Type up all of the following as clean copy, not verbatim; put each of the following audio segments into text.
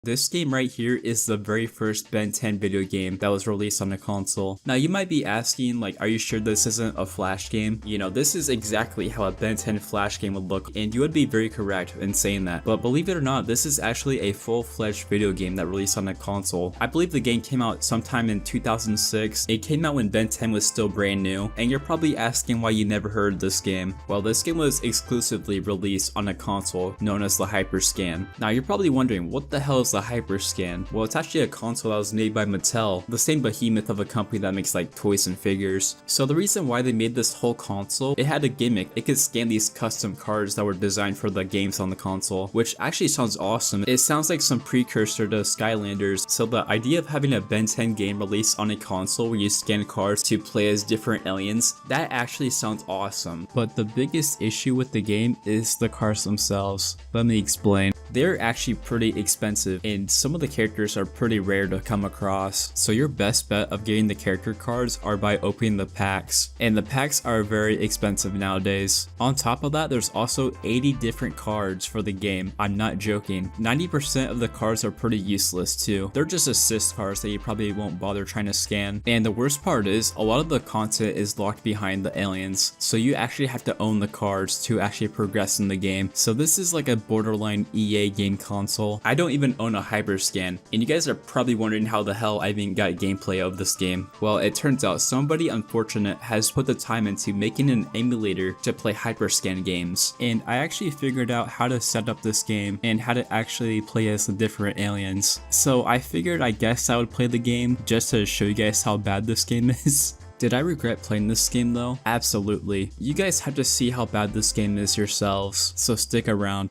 This game right here is the very first Ben 10 video game that was released on the console. Now you might be asking, like, are you sure this isn't a Flash game? You know, this is exactly how a Ben 10 Flash game would look, and you would be very correct in saying that. But believe it or not, this is actually a full-fledged video game that released on the console. I believe the game came out sometime in 2006. It came out when Ben 10 was still brand new, and you're probably asking why you never heard of this game. Well, this game was exclusively released on a console known as the HyperScan. Now you're probably wondering, what the hell is the HyperScan? Well, it's actually a console that was made by Mattel, the same behemoth of a company that makes like toys and figures. So the reason why they made this whole console, it had a gimmick. It could scan these custom cards that were designed for the games on the console, which actually sounds awesome. It sounds like some precursor to Skylanders. So the idea of having a Ben 10 game released on a console where you scan cards to play as different aliens, that actually sounds awesome. But the biggest issue with the game is the cards themselves. Let me explain. They're actually pretty expensive, and some of the characters are pretty rare to come across. So your best bet of getting the character cards are by opening the packs, and the packs are very expensive nowadays. On top of that, there's also 80 different cards for the game. I'm not joking. 90% of the cards are pretty useless too. They're just assist cards that you probably won't bother trying to scan. And the worst part is, a lot of the content is locked behind the aliens, so you actually have to own the cards to actually progress in the game. So this is like a borderline EA game console. I don't even own a HyperScan, and you guys are probably wondering how the hell I even got gameplay of this game. Well, it turns out somebody unfortunate has put the time into making an emulator to play HyperScan games, and I actually figured out how to set up this game and how to actually play as the different aliens. So I figured I guess I would play the game just to show you guys how bad this game is. Did I regret playing this game though? Absolutely. You guys have to see how bad this game is yourselves, so stick around.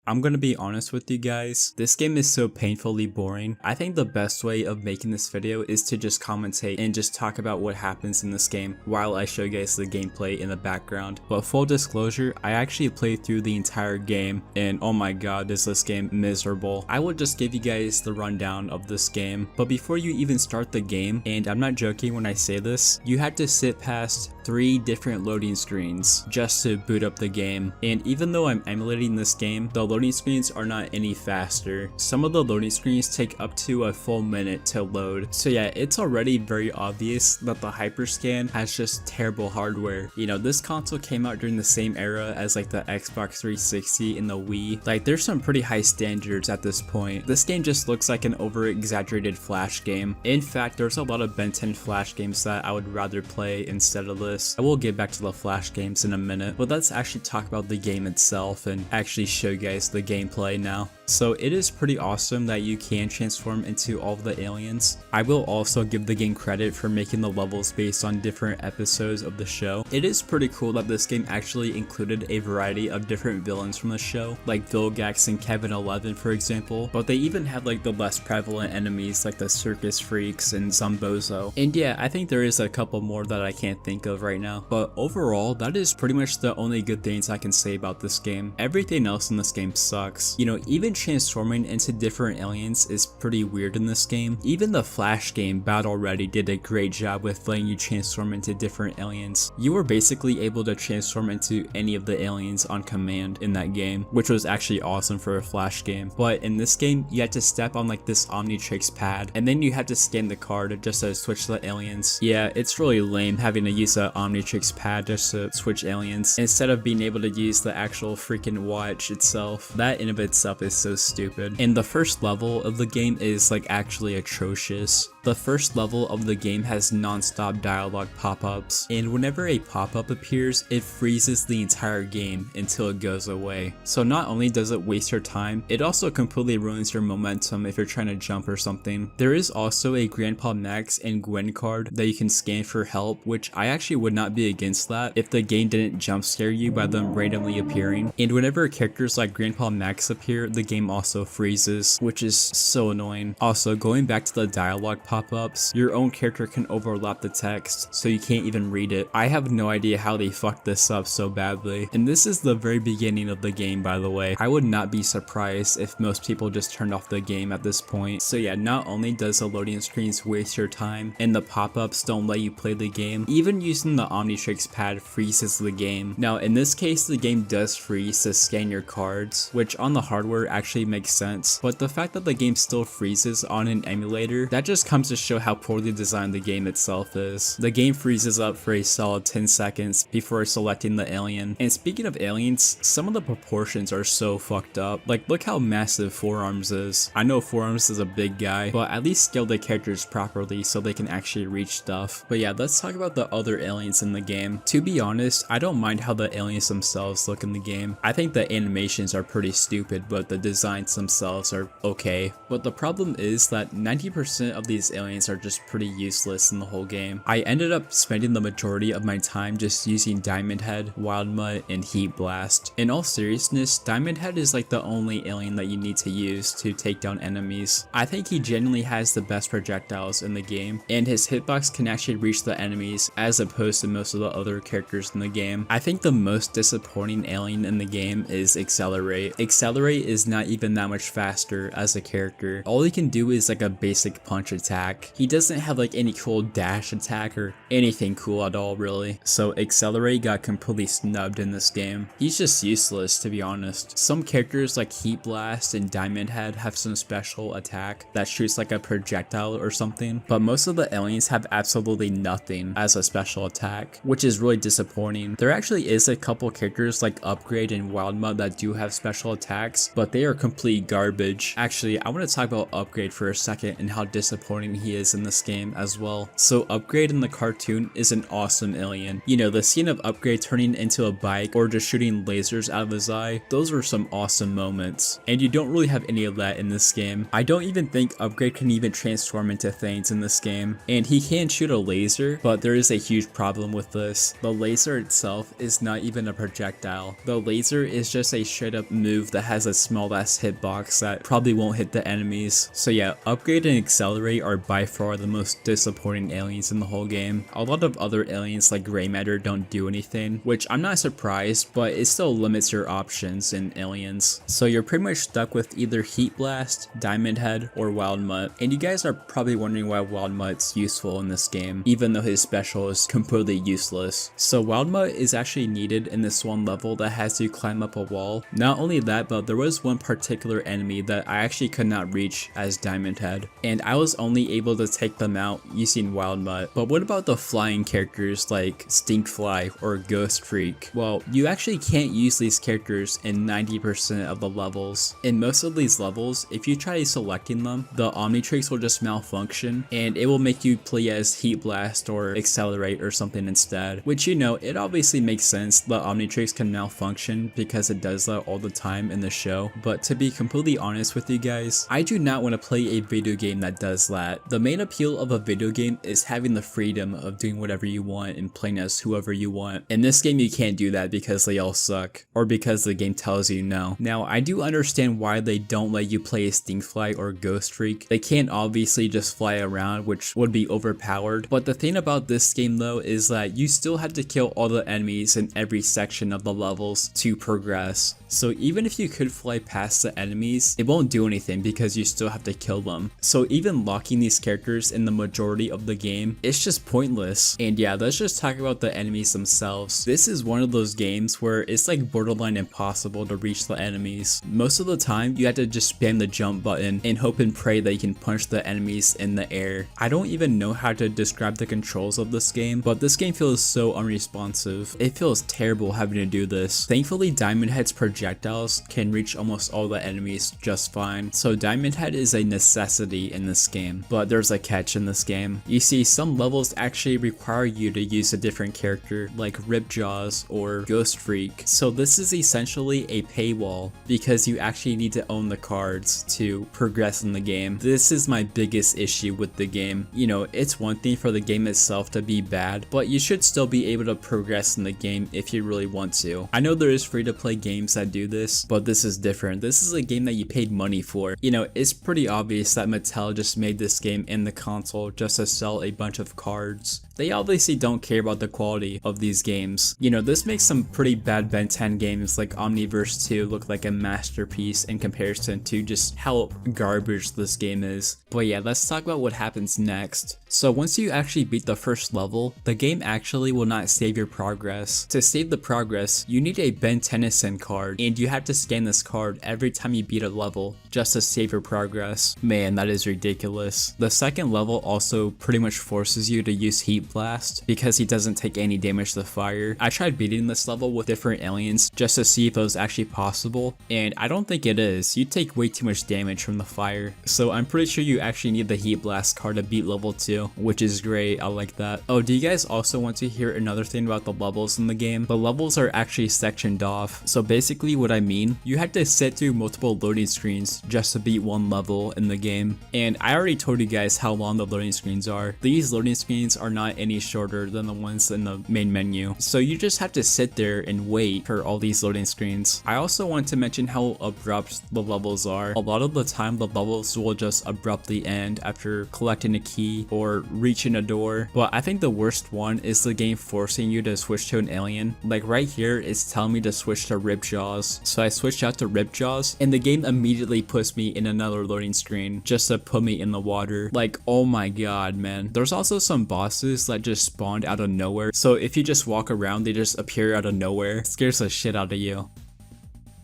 I'm gonna be honest with you guys, this game is so painfully boring. I think the best way of making this video is to just commentate and just talk about what happens in this game while I show you guys the gameplay in the background. But full disclosure, I actually played through the entire game, and oh my god, is this game miserable. I will just give you guys the rundown of this game, but before you even start the game, and I'm not joking when I say this, you had to sit past 3 different loading screens just to boot up the game. And even though I'm emulating this game, the loading screens are not any faster. Some of the loading screens take up to a full minute to load. So yeah, it's already very obvious that the HyperScan has just terrible hardware. You know, this console came out during the same era as like the Xbox 360 and the Wii. Like, there's some pretty high standards at this point. This game just looks like an over-exaggerated Flash game. In fact, there's a lot of Ben 10 Flash games that I would rather play instead of this. I will get back to the Flash games in a minute, but let's actually talk about the game itself and actually show you guys the gameplay now. So it is pretty awesome that you can transform into all of the aliens. I will also give the game credit for making the levels based on different episodes of the show. It is pretty cool that this game actually included a variety of different villains from the show, like Vilgax and Kevin 11 for example, but they even had like the less prevalent enemies like the Circus Freaks and Zombozo. And yeah, I think there is a couple more that I can't think of right now, but overall that is pretty much the only good things I can say about this game. Everything else in this game sucks. You know, even transforming into different aliens is pretty weird in this game. Even the Flash game, Battle Ready, did a great job with letting you transform into different aliens. You were basically able to transform into any of the aliens on command in that game, which was actually awesome for a Flash game. But in this game, you had to step on like this Omnitrix pad, and then you had to scan the card just to switch the aliens. Yeah, it's really lame having to use a Omnitrix pad just to switch aliens instead of being able to use the actual freaking watch itself. That in of itself is so stupid. And the first level of the game is like actually atrocious. The first level of the game has non-stop dialogue pop-ups, and whenever a pop-up appears, it freezes the entire game until it goes away. So not only does it waste your time, it also completely ruins your momentum if you're trying to jump or something. There is also a Grandpa Max and Gwen card that you can scan for help, which I actually would not be against that if the game didn't jump scare you by them randomly appearing. And whenever characters like Grandpa Max appear, the game also freezes, which is so annoying. Also, going back to the dialogue pop pop-ups, your own character can overlap the text, so you can't even read it. I have no idea how they fucked this up so badly. And this is the very beginning of the game, by the way. I would not be surprised if most people just turned off the game at this point. So yeah, not only does the loading screens waste your time and the pop-ups don't let you play the game, even using the Omnitrix pad freezes the game. Now in this case, the game does freeze to scan your cards, which on the hardware actually makes sense, but the fact that the game still freezes on an emulator, that just comes to show how poorly designed the game itself is. The game freezes up for a solid 10 seconds before selecting the alien. And speaking of aliens, some of the proportions are so fucked up. Like, look how massive Forearms is. I know Forearms is a big guy, but at least scale the characters properly so they can actually reach stuff. But yeah, let's talk about the other aliens in the game. To be honest, I don't mind how the aliens themselves look in the game. I think the animations are pretty stupid, but the designs themselves are okay. But the problem is that 90% of these aliens are just pretty useless in the whole game. I ended up spending the majority of my time just using Diamond Head, Wild Mutt, and Heat Blast. In all seriousness, Diamond Head is like the only alien that you need to use to take down enemies. I think he genuinely has the best projectiles in the game, and his hitbox can actually reach the enemies as opposed to most of the other characters in the game. I think the most disappointing alien in the game is Accelerate. Accelerate is not even that much faster as a character. All he can do is like a basic punch attack. He doesn't have like any cool dash attack or anything cool at all really. So Accelerate got completely snubbed in this game. He's just useless, to be honest. Some characters like Heat Blast and Diamond Head have some special attack that shoots like a projectile or something, but most of the aliens have absolutely nothing as a special attack, which is really disappointing. There actually is a couple characters like Upgrade and Wild Mutt that do have special attacks, but they are complete garbage. Actually, I want to talk about Upgrade for a second and how disappointing he is in this game as well. So Upgrade in the cartoon is an awesome alien. You know, the scene of Upgrade turning into a bike or just shooting lasers out of his eye, those were some awesome moments. And you don't really have any of that in this game. I don't even think Upgrade can even transform into things in this game. And he can shoot a laser, but there is a huge problem with this. The laser itself is not even a projectile. The laser is just a straight up move that has a small ass hitbox that probably won't hit the enemies. So yeah, Upgrade and Accelerate are by far the most disappointing aliens in the whole game. A lot of other aliens like Gray Matter don't do anything, which I'm not surprised, but it still limits your options in aliens. So you're pretty much stuck with either Heat Blast, Diamond Head, or Wild Mutt. And you guys are probably wondering why Wild Mutt's useful in this game, even though his special is completely useless. So Wild Mutt is actually needed in this one level that has you climb up a wall. Not only that, but there was one particular enemy that I actually could not reach as Diamond Head, and I was only able to take them out using Wild Mutt. But what about the flying characters like Stinkfly or Ghost Freak? Well, you actually can't use these characters in 90% of the levels. In most of these levels, if you try selecting them, the Omnitrix will just malfunction and it will make you play as Heat Blast or Accelerate or something instead, which, you know, it obviously makes sense. The Omnitrix can malfunction because it does that all the time in the show, but to be completely honest with you guys, I do not want to play a video game that does that. The main appeal of a video game is having the freedom of doing whatever you want and playing as whoever you want. In this game, you can't do that because they all suck, or because the game tells you no. Now, I do understand why they don't let you play a Stinkfly or Ghost Freak. They can't obviously just fly around, which would be overpowered, but the thing about this game though is that you still have to kill all the enemies in every section of the levels to progress. So even if you could fly past the enemies, it won't do anything because you still have to kill them. So even locking these characters in the majority of the game, it's just pointless. And yeah, let's just talk about the enemies themselves. This is one of those games where it's like borderline impossible to reach the enemies. Most of the time, you have to just spam the jump button and hope and pray that you can punch the enemies in the air. I don't even know how to describe the controls of this game, but this game feels so unresponsive. It feels terrible having to do this. Thankfully, Diamond Head's projectiles can reach almost all the enemies just fine. So Diamond Head is a necessity in this game, but there's a catch in this game. You see, some levels actually require you to use a different character like Ripjaws or Ghost Freak. So this is essentially a paywall because you actually need to own the cards to progress in the game. This is my biggest issue with the game. You know, it's one thing for the game itself to be bad, but you should still be able to progress in the game if you really want to. I know there is free to play games that do this, but this is different. This is a game that you paid money for. You know, it's pretty obvious that Mattel just made this this game in the console just to sell a bunch of cards. They obviously don't care about the quality of these games. You know, this makes some pretty bad Ben 10 games like Omniverse 2 look like a masterpiece in comparison to just how garbage this game is. But yeah, let's talk about what happens next. So once you actually beat the first level, the game actually will not save your progress. To save the progress, you need a Ben Tennyson card, and you have to scan this card every time you beat a level just to save your progress. Man, that is ridiculous. The second level also pretty much forces you to use Heat Blast because he doesn't take any damage to fire. I tried beating this level with different aliens just to see if it was actually possible, and I don't think it is. You take way too much damage from the fire, so I'm pretty sure you actually need the Heat Blast card to beat level 2, which is great. I like that. Oh, do you guys also want to hear another thing about the levels in the game? The levels are actually sectioned off. So basically what I mean, you had to sit through multiple loading screens just to beat one level in the game, and I already told you guys how long the loading screens are. These loading screens are not any shorter than the ones in the main menu, so you just have to sit there and wait for all these loading screens. I also want to mention how abrupt the levels are. A lot of the time the levels will just abruptly end after collecting a key or reaching a door, but I think the worst one is the game forcing you to switch to an alien. Like right here, it's telling me to switch to Ripjaws, so I switched out to Ripjaws, and the game immediately puts me in another loading screen just to put me in the water. Like, oh my god, man. There's also some bosses that just spawned out of nowhere, so if you just walk around, they just appear out of nowhere. It scares the shit out of you.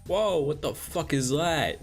Whoa, what the fuck is that?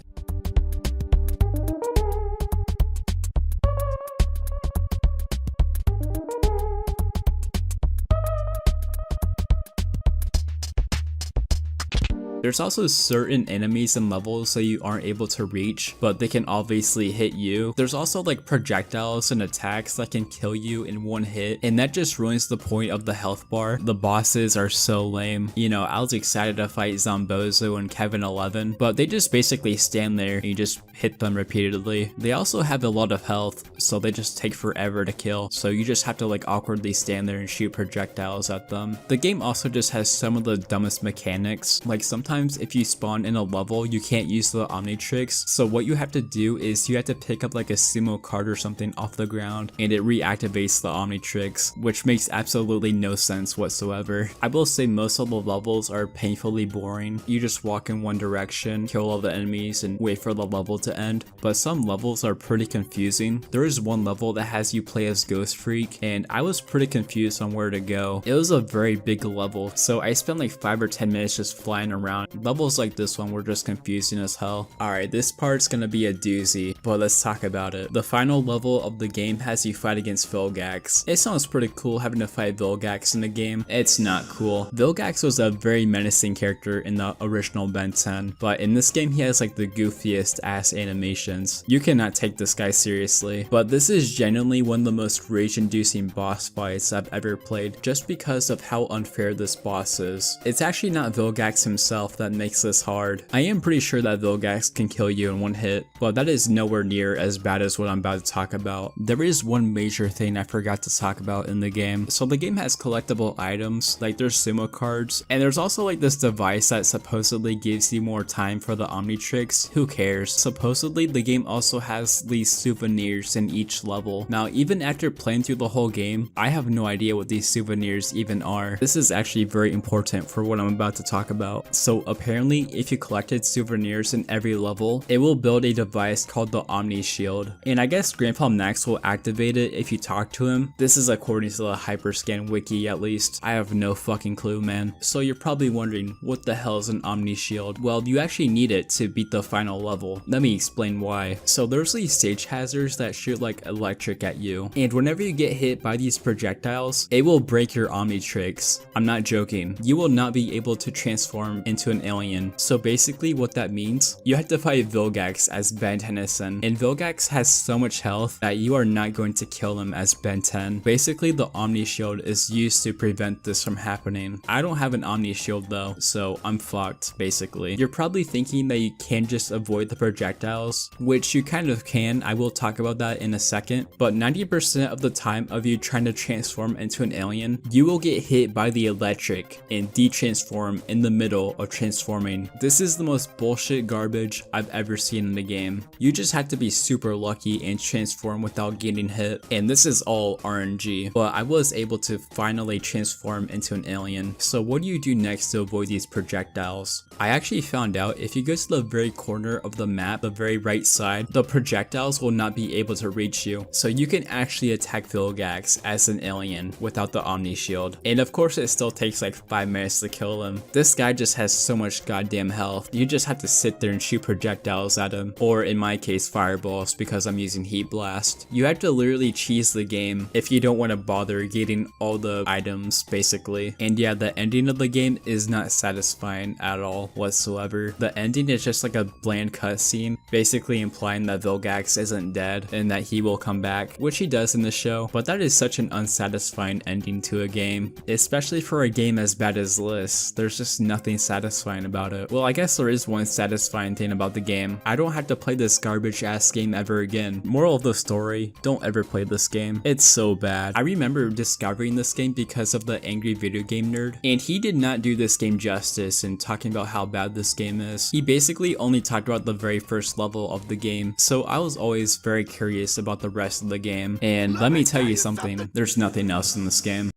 There's also certain enemies and levels that you aren't able to reach, but they can obviously hit you. There's also like projectiles and attacks that can kill you in one hit, and that just ruins the point of the health bar. The bosses are so lame. You know, I was excited to fight Zombozo and Kevin 11, but they just basically stand there and you just hit them repeatedly. They also have a lot of health, so they just take forever to kill, so you just have to like awkwardly stand there and shoot projectiles at them. The game also just has some of the dumbest mechanics. Like sometimes if you spawn in a level, you can't use the Omnitrix, so what you have to do is you have to pick up like a sumo card or something off the ground, and it reactivates the Omnitrix, which makes absolutely no sense whatsoever. I will say most of the levels are painfully boring. You just walk in one direction, kill all the enemies, and wait for the level to end, but some levels are pretty confusing. There is one level that has you play as Ghost Freak, and I was pretty confused on where to go. It was a very big level, so I spent like 5 or 10 minutes just flying around. Levels like this one were just confusing as hell. Alright, this part's gonna be a doozy, but let's talk about it. The final level of the game has you fight against Vilgax. It sounds pretty cool having to fight Vilgax in the game. It's not cool. Vilgax was a very menacing character in the original Ben 10, but in this game he has like the goofiest ass animations. You cannot take this guy seriously, but this is genuinely one of the most rage-inducing boss fights I've ever played just because of how unfair this boss is. It's actually not Vilgax himself that makes this hard. I am pretty sure that Vilgax can kill you in one hit, but that is nowhere near as bad as what I'm about to talk about. There is one major thing I forgot to talk about in the game. So the game has collectible items, like there's sumo cards, and there's also like this device that supposedly gives you more time for the Omnitrix. Who cares? Supposedly the game also has these souvenirs in each level. Now even after playing through the whole game, I have no idea what these souvenirs even are. This is actually very important for what I'm about to talk about. So apparently if you collected souvenirs in every level, it will build a device called the Omni Shield, and I guess Grandpa Max will activate it if you talk to him. This is according to the HyperScan wiki at least. I have no fucking clue, man. So you're probably wondering, what the hell is an Omni Shield? Well, you actually need it to beat the final level. Let me explain why. So there's these stage hazards that shoot like electric at you, and whenever you get hit by these projectiles, it will break your Omnitrix. I'm not joking. You will not be able to transform into an alien. So basically what that means, you have to fight Vilgax as Ben Tennyson, and Vilgax has so much health that you are not going to kill him as Ben 10. Basically the Omni Shield is used to prevent this from happening. I don't have an Omni Shield though, so I'm fucked basically. You're probably thinking that you can just avoid the projectiles, which you kind of can. I will talk about that in a second, but 90% of the time of you trying to transform into an alien, you will get hit by the electric and de-transform in the middle of transforming. This is the most bullshit garbage I've ever seen in the game. You just have to be super lucky and transform without getting hit, and this is all RNG, but I was able to finally transform into an alien. So what do you do next to avoid these projectiles? I actually found out if you go to the very corner of the map, the very right side, the projectiles will not be able to reach you. So you can actually attack Vilgax as an alien without the Omni Shield. And of course it still takes like 5 minutes to kill him. This guy just has so much goddamn health. You just have to sit there and shoot projectiles at him. Or in my case, fireballs, because I'm using Heat Blast. You have to literally cheese the game if you don't want to bother getting all the items basically. And yeah, the ending of the game is not satisfying at all whatsoever. The ending is just like a bland cutscene, basically implying that Vilgax isn't dead and that he will come back, which he does in the show, but that is such an unsatisfying ending to a game, especially for a game as bad as this. There's just nothing satisfying about it. Well, I guess there is one satisfying thing about the game. I don't have to play this garbage ass game ever again. Moral of the story, don't ever play this game. It's so bad. I remember discovering this game because of the Angry Video Game Nerd, and he did not do this game justice in talking about how bad this game is. He basically only talked about the very first level of the game, so I was always very curious about the rest of the game, and let me tell you something, there's nothing else in this game.